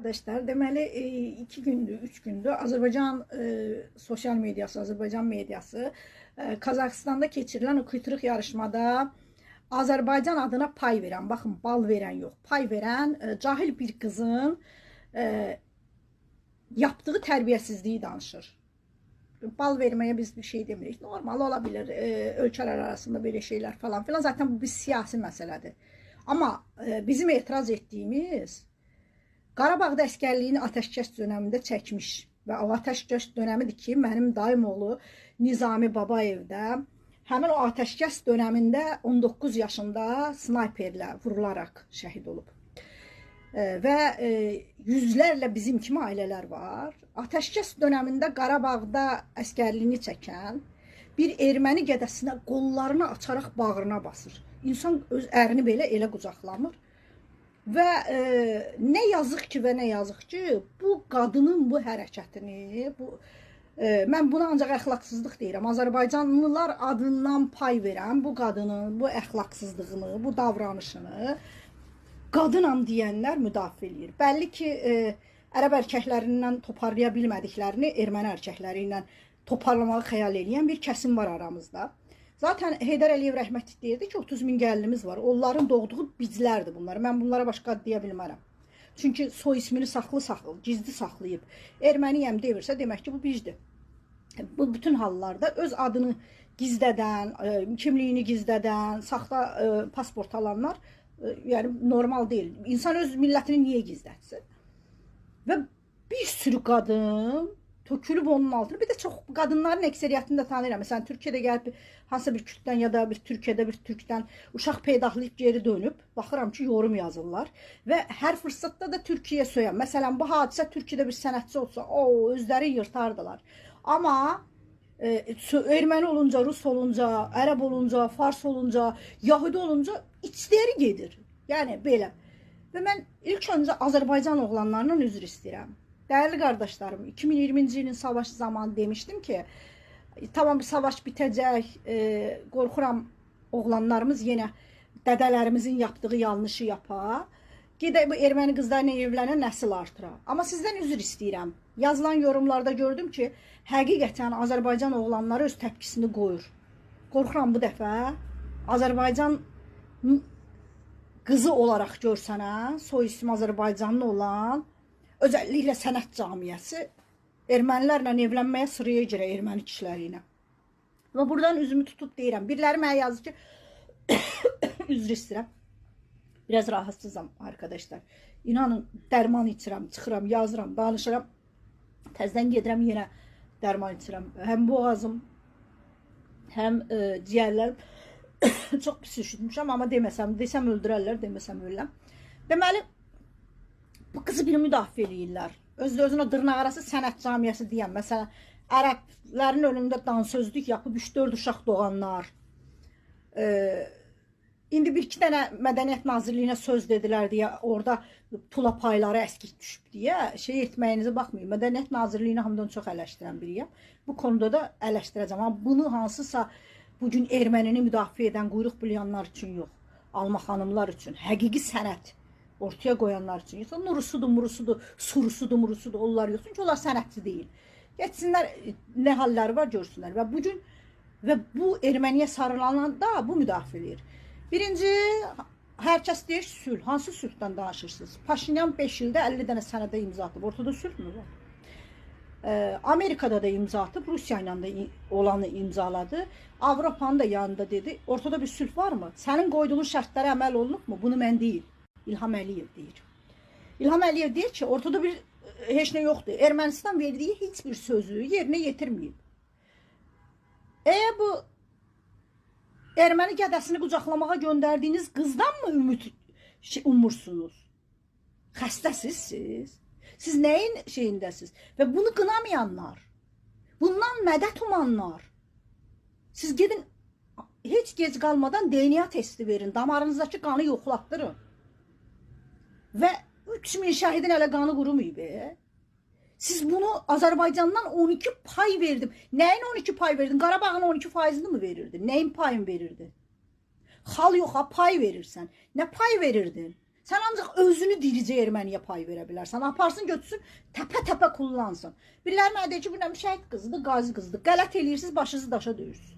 Arkadaşlar deməli 2 gündür, 3 gündür Azərbaycan sosial medyası, Azərbaycan medyası Qazaxıstanda keçirilən o kıytırıq yarışmada Azərbaycan adına pay verən, baxın bal verən yox, pay verən cahil bir qızın yaptığı tərbiyəsizliyi danışır. Bal verməyə biz bir şey demirik. Normal olabilir ölkələr arasında belə şeylər falan filan. Zaten bu bir siyasi məsələdir. Ama bizim etiraz etdiyimiz Qarabağda əskərliyini ateşkəs döneminde çəkmiş və o ateşkəs dönemidir ki, mənim dayım oğlu Nizami Babayevdə həmin o ateşkəs döneminde 19 yaşında snayperlə vurularaq şəhid olub. Və yüzlərlə bizim kimi ailələr var. Ateşkəs döneminde Qarabağda əskərliyini çəkən bir erməni gədəsinə qollarını açaraq bağrına basır. İnsan öz ərini belə elə qucaqlamır. Və nə yazıq ki və nə yazıq ki, bu qadının bu hərəkətini, mən buna ancaq əxlaqsızlıq deyirəm. Azərbaycanlılar adından pay verən bu qadının bu əxlaqsızlığını, bu davranışını qadınam deyənlər müdafiə edir. Bəlli ki, ərəb erkəklərindən toparlaya bilmədiklərini erməni erkəkləri ilə toparlamağı xəyal edən bir kəsim var aramızda. Zaten Heydər Əliyev rəhmətli deyirdi ki, 30 min gəlinimiz var. Onların doğduğu bizlərdir bunlar. Mən bunlara başqa ad deyə bilmərəm. Çünki soy ismini gizli saxlayıb erməniyəm demirsə, demək ki, bu bizdir. Bu bütün hallarda öz adını gizlədən, kimliyini gizlədən, saxta pasport alanlar yəni normal deyil. İnsan öz millətini niyə gizlətsin? Və bir sürü qadın tökülüb onun altına. Bir de çok kadınların ekseriyyətini də tanıyıram. Mesela Türkiye'de gəlib hansısa bir Kürddən ya da bir Türkiye'de bir Türkdən uşaq peydahlayıb geri dönüb. Baxıram ki, yorum yazırlar. Və hər fırsatda da Türkiye'ye söyəm. Məsələn, bu hadisə Türkiye'de bir sənətçi olsa, özləri yırtardılar. Ama erməni olunca, Rus olunca, Ərəb olunca, Fars olunca, Yahudi olunca içləri gedir. Yəni belə. Və mən ilk öncə Azərbaycan oğlanlarından üzr istəyirəm. Değerli kardeşlerim, 2020. yılın savaşı zamanı demiştim ki, tamam savaş bitəcək, qorxuram oğlanlarımız yenə dədələrimizin yaptığı yanlışı yapa. Gedək bu erməni qızlarla evlənən nəsil artıra. Amma sizdən üzr istəyirəm. Yazılan yorumlarda gördüm ki, həqiqətən Azərbaycan oğlanları öz təpkisini qoyur. Qorxuram bu dəfə Azərbaycan qızı olaraq görsənə, soy isim Azərbaycanlı olan özellikle sənət camiyyəsi ermənilərlə evlənməyə sıraya girə erməni kişiləri ilə. Və buradan üzümü tutub deyirəm. Biriləri mənə yazır ki, üzr istəyirəm. Biraz rahatsızam arkadaşlar. İnanın, dərman içirəm, çıxıram, yazıram, danışıram. Təzdən gedirəm, yenə dərman içirəm. Həm boğazım, həm ciyərlərim çox pis üşütmüşəm, amma desəm öldürərlər, deməsəm ölürəm. Deməli, bu kızı bir müdafiə eləyirlər. Özünə dırnaq arası sənət camiyyəsi deyən. Məsələn, ərəblərin önündə dansözlük yapıb 3-4 uşaq doğanlar. İndi bir-iki dənə Mədəniyyət Nazirliyinə söz dedilər deyə, orada tula payları əskik düşüb deyə şey etməyinizə baxmayın. Mədəniyyət Nazirliyini hamıdan çox eleştirən biriyəm. Bu konuda da eleştirəcəm. Amma bunu hansısa bugün ermənini müdafiə edən, quyruq bulayanlar üçün yox. Alma xanımlar üçün. Həqiqi sənət ortaya koyanlar için. Yoxsa nurusudur, murusudur, surusudur, murusudur, onlar yoxsa. Çünki onlar sənətçi deyil. Geçsinlər, nə halləri var görsünlər. Və bugün və bu erməniyə sarılananda bu müdafiə edir. Birinci, hər kəs deyir sülh. Hansı sülhdən danışırsınız? Paşinyan 5 ildə 50 dənə sənədə imza atıb. Ortada sülh mü var? Amerika'da da imza atıb, Rusya ilə də olanı imzaladı. Avropanın da yanında dedi. Ortada bir sülh var mı? Sənin qoyduğun şərtlərə əməl olunub mu? Bunu mən deyil. İlham Əliyev deyir. İlham Əliyev deyir ki, ortada bir heç nə yoxdur. Ermənistan verdiyi heç bir sözü yerinə yetirməyib. Bu erməni gədəsini qucaqlamağa göndərdiyiniz qızdan mı umursunuz? Xəstəsiz siz. Siz nəyin şeyindəsiz? Və bunu qınamayanlar, bundan mədət umanlar, siz gedin, heç gec qalmadan DNA testi verin, damarınızdakı qanı yoxlatdırın. Və 3000 şəhidin hələ qanı qurumayıb. Siz bunu Azərbaycandan 12 pay verdim. Nəyin 12 pay verdin? Qarabağın 12%'ni mı verirdin? Nəyin payını verirdin? Xal yoxa pay verirsən. Nə pay verirdin? Sən ancaq özünü diricə erməniyə pay verə bilərsən. Aparsın, götürsün, təpə-təpə kullansın. Biriləri mənə deyir ki, bu nə şəhid qızıdır, qazi qızıdır. Qələt eləyirsiniz, başınızı daşa döyürsünüz.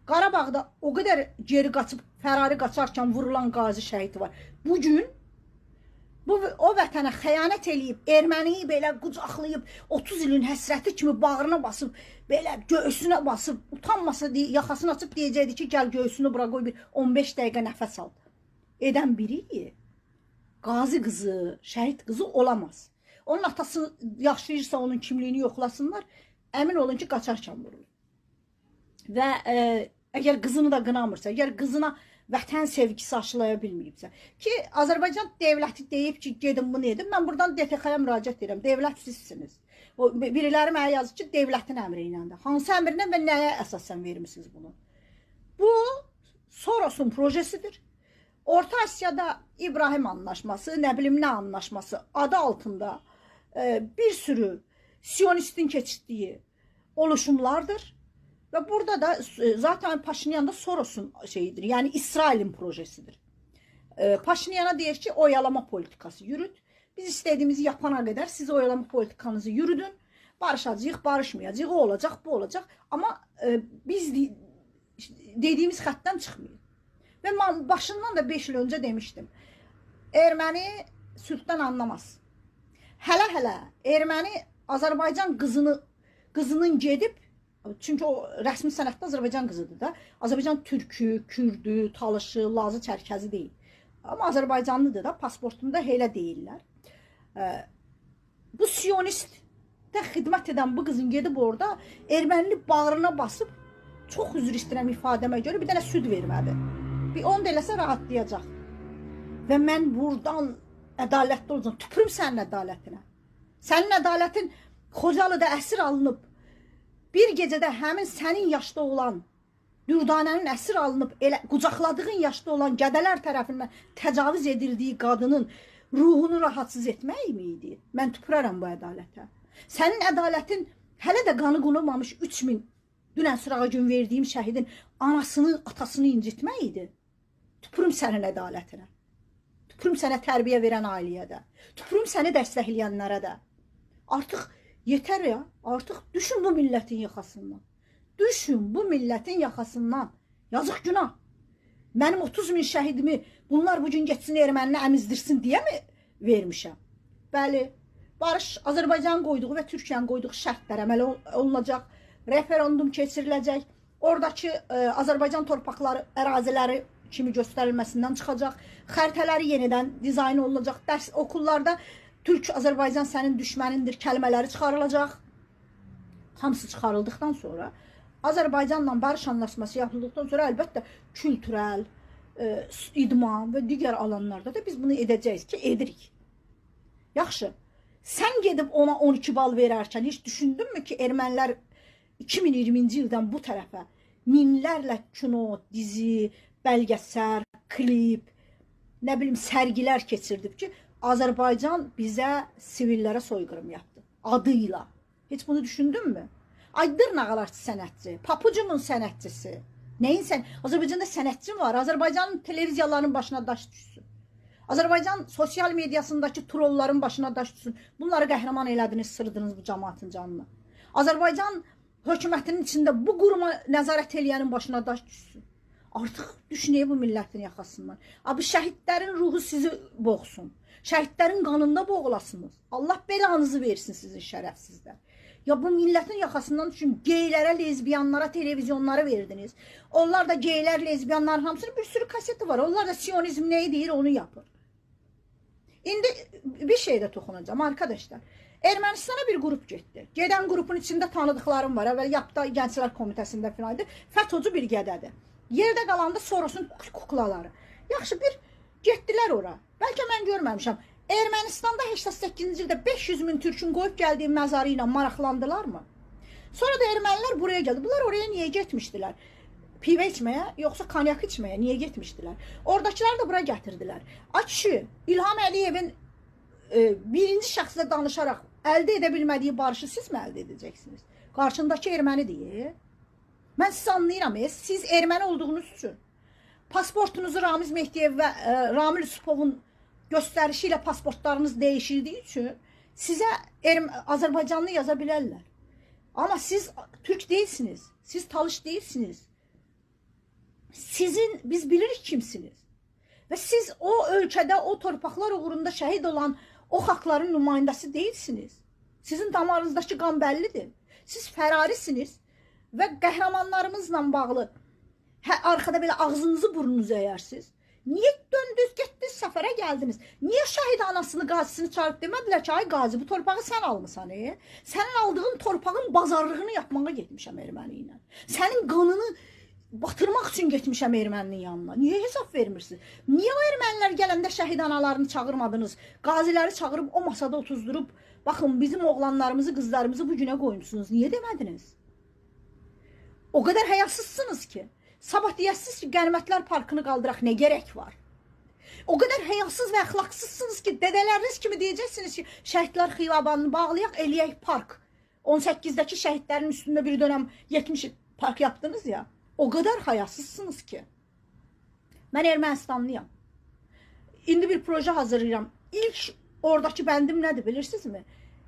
Qarabağda o qədər geri qaçıb, fərari qaçarkən vurulan qazi şəhid var. Bugün o vətənə xəyanət eləyib, erməniyi belə qucaqlayıb, 30 ilin həsrəti kimi bağrına basıb, belə göğsünə basıb, utanmasa yaxasını açıb deyəcəkdi ki, gəl göğsünü bura qoy, bir 15 dəqiqə nəfəs al. Edən biri qazi qızı, şəhid qızı olamaz. Onun atası yaşayırsa onun kimliyini yoxlasınlar, əmin olun ki, qaçarkən vurulur. Və əgər qızını da qınamırsa, əgər qızına vətən sevgisi aşılaya bilməyibsə, ki, Azərbaycan devləti deyib ki, gedin bunu edin, mən buradan DTX-yə müraciət edirəm, devlət sizsiniz. Biriləri mənə yazır ki, devlətin əmri iləndir. Hansı əmrinə və nəyə əsasən vermişsiniz bunu? Bu, Soros'un projesidir. Orta Asya'da İbrahim anlaşması, nə bilim nə anlaşması adı altında bir sürü Siyonistin keçirdiyi oluşumlardır. Ve burada da zaten Paşinyan da Soros'un şeyidir. Yani İsrail'in projesidir. Paşinyan'a deyir ki oyalama politikası yürüt. Biz istediğimizi yapana kadar siz oyalama politikanızı yürüdün. Barışacağıq, barışmayacağıq, o olacaq, bu olacaq. Ama biz dediğimiz xətdən çıxmıyor. Ve başından da 5 yıl önce demiştim. Erməni sülhdən anlamaz. Hələ Erməni Azərbaycan qızının gedib, çünkü o rəsmi sənətdə Azərbaycan qızıdır da. Azərbaycan türkü, kürdü, talışı, lazı, çərkəzi deyil. Ama Azərbaycanlıdır da, pasportunda elə deyirlər. Bu Siyonistdə xidmət edən bu qızın gedib orada ermənini bağrına basıb, çox üzr istəyirəm ifadəmə görə, bir dənə süd vermədi. Bir 10 eləsə rahatlayacaq. Və mən buradan ədalətli olacağım. Tüpürüm sənin ədalətinə. Sənin ədalətin Xocalıda əsir alınıb, bir gecədə həmin sənin yaşda olan, Dürdanənin əsir alınıb, elə qucaqladığın yaşda olan gədələr tərəfindən təcavüz edildiyi qadının ruhunu rahatsız etmək miydi? Mən tüpürərəm bu ədalətə. Sənin ədalətin hələ də qanı qunulmamış 3000 dünən sırağa gün verdiyim şəhidin anasını, atasını incitmək idi. Tüpürüm sənin ədalətinə. Tüpürüm sənə tərbiyə verən ailəyə də. Tüpürüm səni dəstəkləyənlərə də. Artıq yetər ya. Artıq düşün bu millətin yaxasından. Düşün bu millətin yaxasından. Yazıq günah. Mənim 30 min şəhidimi bunlar bugün getsin ermənini əmizdirsin deyə mi vermişəm? Bəli. Barış Azərbaycan qoyduğu və Türkiyənin qoyduğu şərtlər əməl olunacaq. Referendum keçiriləcək. Oradakı Azərbaycan torpaqları, əraziləri kimi göstərilməsindən çıxacaq. Xəritələri yenidən dizayn olunacaq. Dərs okullarda Türk Azərbaycan sənin düşmənindir kəlmələri çıxarılacaq. Hamısı çıxarıldıqdan sonra Azərbaycanla barış anlaşması yapıldıqdan sonra əlbəttə kültürel, idman və digər alanlarda da biz bunu edəcəyik ki, edirik. Yaxşı. Sən gedib ona 12 bal verərkən heç düşündünmü ki, ermənilər 2020-ci ildən bu tərəfə minlərlə kino, dizi, bəlgəsər, klip, nə bilim sərgilər keçirdib ki, Azərbaycan bizə sivillərə soyqırım yaptı. Adıyla. Heç bunu düşündünmü? Aydır nağalarçı sənətçi, papucumun sənətçisi. Nəyin sən? Azərbaycanda sənətçi var. Azərbaycanın televiziyalarının başına daş düşsün. Azərbaycan sosial mediasındakı trolların başına daş düşsün. Bunları qəhrəman elədiniz, sırdınız bu cəmaatın canına. Azərbaycan hökumətinin içində bu quruma nəzarət eləyənin başına daş düşsün. Artıq düşünəyə bu millətin yaxasından. Abi şəhidlərin ruhu sizi boğsun. Şəhidlərin qanında boğulasınız. Allah belanızı versin sizin şərəfsizlər. Ya bu millətin yaxasından düşün, geylərə, lezbiyanlara, televizyonlara verdiniz. Onlar da geylər, lezbiyanların hamısının bir sürü kaseti var. Onlar da siyonizm neyi deyir onu yapır. İndi bir şeydə toxunacağım arkadaşlar. Ermənistana bir qrup getdi. Gedən qrupun içində tanıdıqlarım var. Əvvəl Yapda Gənclər Komitəsində filan idi. FETÖ-cü bir qədədir. Yerdə qalanda Soros'un kuklaları. Yaxşı bir getdilər ora. Bəlkə mən görməmişəm. Ermənistanda 88-ci ildə 500 min türkün qoyub gəldiyi məzarı ilə maraqlandılar mı? Sonra da ermənilər buraya gəldi. Bunlar oraya niyə getmişdilər? Pivə içməyə, yoxsa konyak içməyə niyə getmişdilər? Oradakiləri da buraya gətirdilər. Açı, İlham Əliyevin birinci şəxslə danışaraq əldə edə bilmədiyi barışı siz mi əldə edəcəksiniz? Qarşındakı erməni deyir. Mən sizi anlayıram, siz erməni olduğunuz üçün pasportunuzu Ramiz Mehdiyev və Ramil Yusupovun göstərişi ilə pasportlarınız dəyişildiyi üçün sizə Azərbaycanlı yaza bilərlər. Amma siz Türk değilsiniz. Siz Talış değilsiniz. Biz bilirik kimsiniz. Və siz o ölkədə, o torpaqlar uğrunda şəhid olan o xalqların nümayəndəsi değilsiniz. Sizin damarınızdakı qan bəllidir. Siz fərarisiniz və qəhrəmanlarımızla bağlı arkada belə ağzınızı burnunuzu əyərsiniz. Niyə döndünüz, getdiniz, səfərə gəldiniz? Niyə şəhid anasını, qazisini çağırıb demədilər ki, ay qazi, bu torpağı sən almısan, Sənin aldığın torpağın bazarlığını yapmağa getmişəm erməni ilə. Sənin qanını batırmaq üçün getmişəm erməninin yanına. Niyə hesab vermirsiniz? Niyə o ermənilər gələndə şəhid analarını çağırmadınız? Qaziləri çağırıb o masada otuzdurub, baxın bizim oğlanlarımızı, qızlarımızı bu günə qoymuşsunuz. Niyə demədiniz? O qədər həyasızsınız ki. Sabah deyəsiniz ki, Qənimətlər Parkını qaldıraq, nə gerək var? O qədər həyasız və əxlaqsızsınız ki, dədələriniz kimi deyəcəksiniz ki, şəhidlər xiyabanını bağlayaq, eləyək park. 18-dəki şəhidlərin üstündə bir dönəm 70 park yaptınız ya. O qədər həyasızsınız ki. Mən Ermənistanlıyam. İndi bir proje hazırlayıram. İlk oradakı bəndim nədir bilirsinizmi?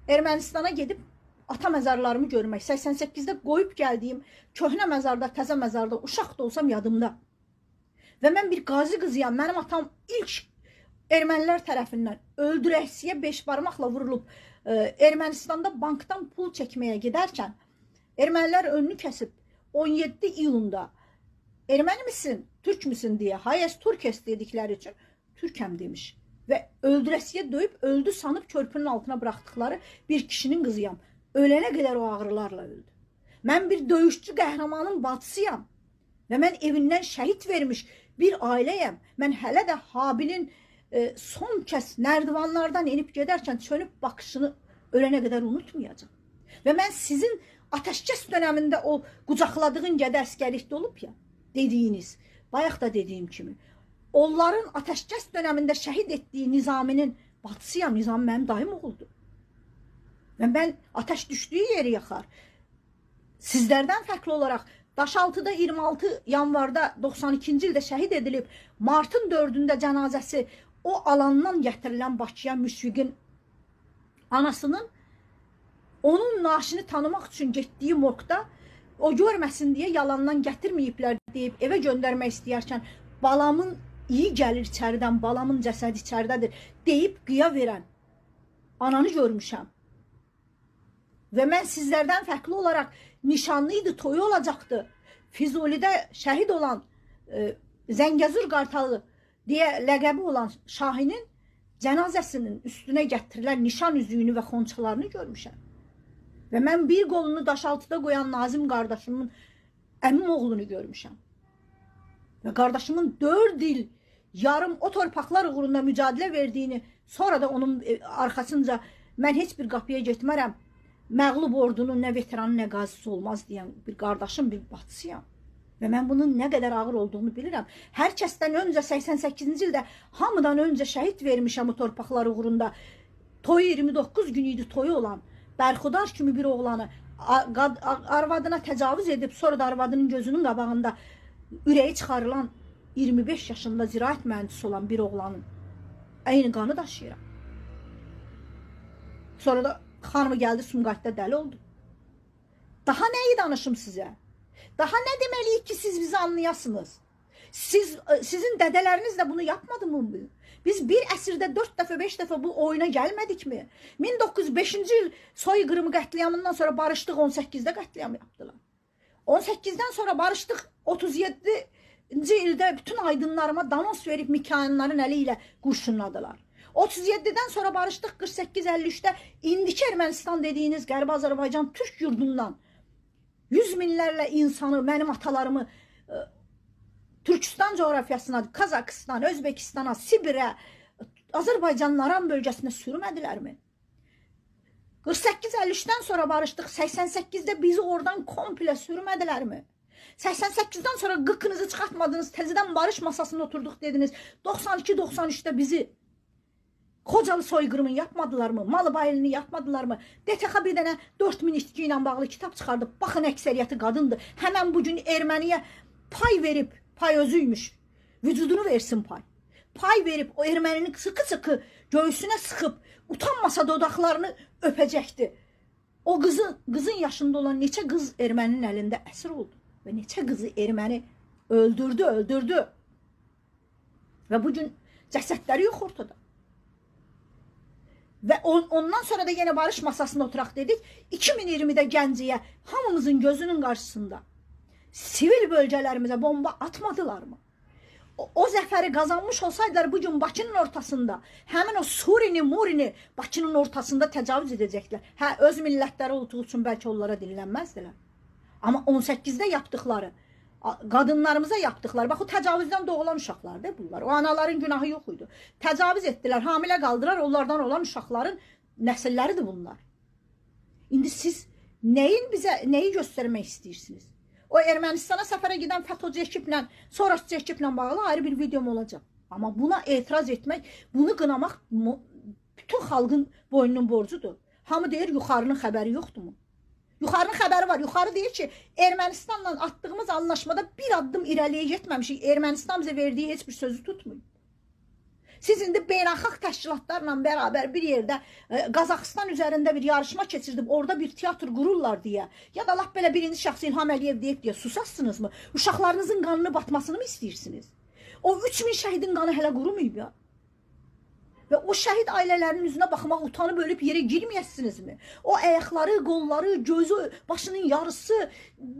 Ermənistana gedib ata məzarlarımı görmək. 88-də qoyub gəldiyim köhnə məzarda, təzə məzarda, uşaq da olsam yadımda. Və mən bir qazi qızıyam. Mənim atam ilk ermənilər tərəfindən öldürəksiyə 5 barmaqla vurulub Ermənistanda bankdan pul çəkməyə gedərkən ermənilər önünü kəsib 17 iyunda erməni misin, türk müsün deyə, hayes Türkes dedikləri üçün Türkəm demiş. Və öldürəksiyə döyüb, öldü sanıb körpünün altına buraxdıqları bir kişinin qızıyam. Ölənə qədər o ağrılarla öldü. Mən bir döyüşçü qəhrəmanın bacısıyam. Və mən evindən şəhid vermiş bir ailəyəm. Mən hələ də Habilin son kəs nərdivanlardan enib gedərkən çönüb baxışını ölənə qədər unutmayacağım. Və mən sizin ateşkəs dönəmində o qucaqladığın gədə əskərlikdə olub ya, dediyiniz, bayaq da dediyim kimi, onların ateşkəs dönəmində şəhid etdiyi Nizaminin bacısıyam. Nizam mənim dayım oğuldu. Və mən ateş düşdüyü yeri yaxar. Sizlərdən fərqli olaraq Daşaltıda 26 yanvarda 92-ci ildə şəhid edilib, martın 4-də cənazəsi o alandan gətirilən Bakıya Müşfiqin anasının onun naaşını tanımaq üçün getdiyi morqda o görməsin deyə yalandan gətirməyiblər deyib evə göndərmək istəyərkən balamın iyi gəlir içəridən, balamın cəsədi içəridədir deyib qiya verən ananı görmüşəm. Və mən sizlərdən fərqli olaraq nişanlıydı, toyu olacaqdı. Füzulidə şəhid olan Zəngəzur Qartalı deyə ləqəbi olan Şahinin cənazəsinin üstünə gətirilən nişan üzüyünü və xonçalarını görmüşəm. Və mən bir qolunu Daşaltıda qoyan Nazim qardaşımın əmim oğlunu görmüşəm. Və qardaşımın 4 il yarım o torpaqlar uğrunda mücadilə verdiyini, sonra da onun arxasınca mən heç bir qapıya getmərəm, məğlub ordunun nə veteranı, nə qazisi olmaz deyən bir qardaşım, bir bacısıyam. Və mən bunun nə qədər ağır olduğunu bilirəm. Hər kəsdən öncə 88-ci ildə hamıdan öncə şəhid vermişəm o torpaqlar uğrunda. Toyu 29 gün idi toyu olan Bərxudar kimi bir oğlanı arvadına təcavüz edib, sonra da arvadının gözünün qabağında ürəyi çıxarılan 25 yaşında ziraət mühəndisi olan bir oğlanın eyni qanı daşıyıram. Sonra da xanımı gəldi Sumqayıtda dəli oldu. Daha nəyi danışım sizə? Daha nə deməliyik ki siz bizi anlayasınız? Sizin dədələriniz də bunu yapmadı mı? Biz bir əsrdə 4 dəfə, 5 dəfə bu oyuna gəlmədik mi? 1905-ci il soyqırımı qətliamından sonra barışdıq, 18-də qətliam yaptılar. 18-dən sonra barışdıq, 37-ci ildə bütün aydınlarıma danos verib mikainlərin əli ilə qurşunladılar. 37-dən sonra barışdıq, 48-53-də indiki Ermənistan dediyiniz Qərbi Azərbaycan Türk yurdundan 100 minlərlə insanı, mənim atalarımı Türkistan coğrafiyasına, Kazakistan, Özbekistana, Sibirə, Azərbaycanın Aran bölgəsinə sürmədilərmi? 48-53-dən sonra barışdıq, 88-də bizi oradan komple sürmədilərmi? 88-dən sonra qıqqınızı çıxartmadınız, təzədən barış masasında oturduq dediniz, 92-93-də bizi Xocalı soyqırımını yapmadılarmı? Malı bayılını yapmadılarmı? DTX bir dənə 4000 içki ilə bağlı kitab çıxardıb. Baxın, əksəriyyəti qadındır. Həmən bugün erməniyə pay verib, pay özüymüş. Vücudunu versin pay. pay verib o ermənini sıkı göğsüne sıxıb utanmasa dodaqlarını öpəcəkdi. O qızın yaşında olan neçə qız erməninin əlində əsir oldu və neçə qızı erməni öldürdü. Və bugün cəsədləri yox ortada. Və ondan sonra da yine barış masasında oturaq dedik. 2020'de Gəncəyə hamımızın gözünün qarşısında sivil bölgələrimizə bomba atmadılar mı? O zəfəri qazanmış olsaydılar bugün Bakının ortasında, həmin o Murini Bakının ortasında təcavüz edəcəklər. Hə, öz millətləri olduğu üçün bəlkə onlara dinlənməzdilər. Amma 18'də yaptıkları, qadınlarımıza yaptıkları, bax o təcavüzdən doğulan uşaqlardır bunlar. O anaların günahı yox idi. Təcavüz etdilər, hamilə qaldılar, onlardan olan uşaqların nəsilləridir bunlar. İndi siz neyi göstərmək istəyirsiniz? O Ermənistana səfərə gedən FETÖ'cü ekiplə, sonrası ekiplə bağlı ayrı bir videom olacaq. Amma buna etiraz etmək, bunu qınamaq bütün xalqın boynunun borcudur. Hamı deyir, yuxarının xəbəri yoxdur mu? Yuxarının xəbəri var. Yuxarı deyir ki, Ermənistanla atdığımız anlaşmada bir addım irəliyə getməmişik. Ermənistan bizə verdiyi heç bir sözü tutmuyor. Siz indi beynəlxalq təşkilatlarla beraber bir yerdə Qazaxıstan üzərində bir yarışma keçirdib, orada bir teatr qururlar deyə, ya da lap belə birinci şəxs İlham Əliyev deyib deyə susasınız mı? Uşaqlarınızın qanını batmasını mı istəyirsiniz? O 3000 şəhidin qanı hələ qurumayıb ya. Və o şəhid ailələrinin üzünə baxmaq utanıb ölüb yerə girməyəsiniz mi? O ayaqları, qolları, gözü, başının yarısı,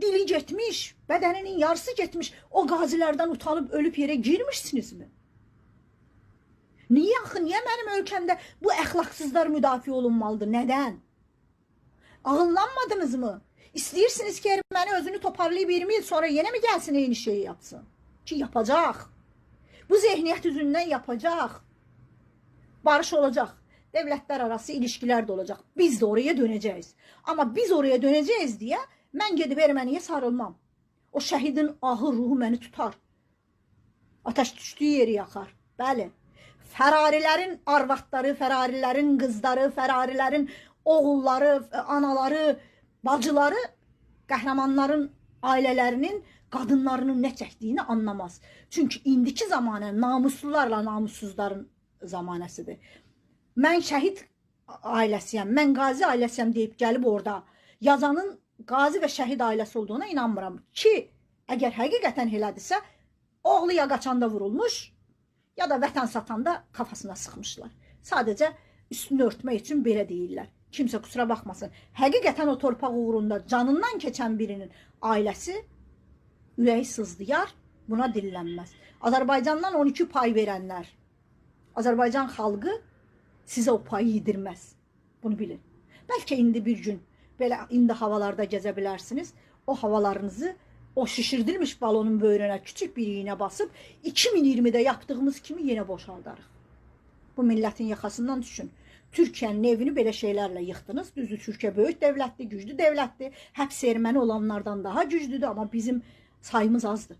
dili getmiş, bədəninin yarısı getmiş, o qazilərdən utanıb ölüb yerə girmişsiniz mi? Niyə axı, niyə mənim ölkəmdə bu əxlaqsızlar müdafiə olunmalıdır? Nədən? Ağıllanmadınız mı? İstəyirsiniz ki, erməni özünü toparlayıb 20 il sonra yenə mi gəlsin eyni şeyi yapsın? Ki yapacaq. Bu zehniyyət üzündən yapacaq. Barış olacaq. Devletler arası ilişkiler de olacaq. Biz de oraya döneceğiz. Ama biz oraya döneceğiz diye mən gedib erməniyə sarılmam. O şəhidin ahı ruhu məni tutar. Ateş düşdüyü yeri yakar. Bəli. Fərarilərin arvadları, fərarilərin qızları, fərarilərin oğulları, anaları, bacıları qəhrəmanların ailələrinin, qadınlarının nə çəkdiyini anlamaz. Çünki indiki zamanə namuslularla namussuzların zamanəsidir. Mən şəhid ailəsiyəm, mən qazi ailəsiyəm deyib gəlib orada yazanın qazi və şəhid ailəsi olduğuna inanmıram ki, əgər həqiqətən elədirsə, oğlu ya qaçanda vurulmuş, ya da vətən satanda kafasına sıxmışlar. Sadəcə üstünü örtmək üçün belə deyirlər. Kimsə kusura baxmasın. Həqiqətən o torpaq uğrunda canından keçən birinin ailəsi ürəyi sızlayar, buna dillənməz. Azərbaycandan 12 pay verənlər, Azərbaycan xalqı sizə o payı yedirməz. Bunu bilin. Bəlkə indi bir gün belə indi havalarda gəzə bilərsiniz. O havalarınızı o şişirdilmiş balonun böyrünə küçük bir iğnə basıb 2020'de yaptığımız kimi yenə boşaldarıq. Bu milletin yaxasından düşün. Türkiyənin evini belə şeylərlə yıxdınız. Düzdür, Türkiyə böyük devlətdir, güclü devlətdir. Həbs erməni olanlardan daha güclüdür, amma bizim sayımız azdır.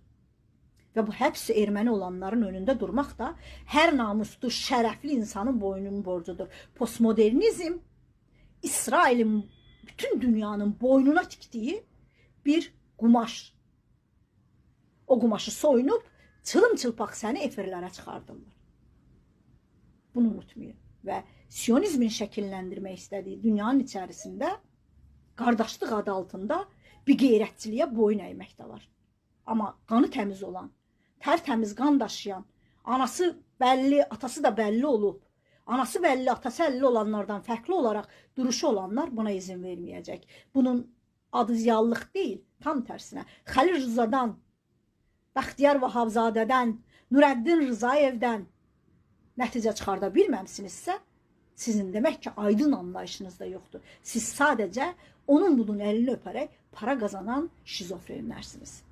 Və bu həbs erməni olanların önündə durmaq da hər namuslu, şərəfli insanın boynunun borcudur. Postmodernizm İsrail'in bütün dünyanın boynuna tikdiyi bir qumaş. O qumaşı soyunub çılım-çılpaq səni efirlərə çıxardırlar. Bunu unutmayın. Və Siyonizmin şəkilləndirmək istədiyi dünyanın içərisində qardaşlıq adı altında bir qeyrətçiliyə boyun əymək də var. Amma qanı təmiz olan, tərtəmiz qan daşıyan, anası bəlli, atası da bəlli olub, anası bəlli, atası əlli olanlardan fərqli olaraq duruşu olanlar buna izin verməyəcək. Bunun adı ziyallıq deyil, tam tərsinə. Xəlil Rızadan, Bəxtiyar Vahabzadədən, Nurəddin Rızayevdən nəticə çıxarda bilməmsinizsə, sizin demək ki, aydın anlayışınız da yoxdur. Siz sadəcə onun bunun əlini öpərək para qazanan şizofrenlərsiniz.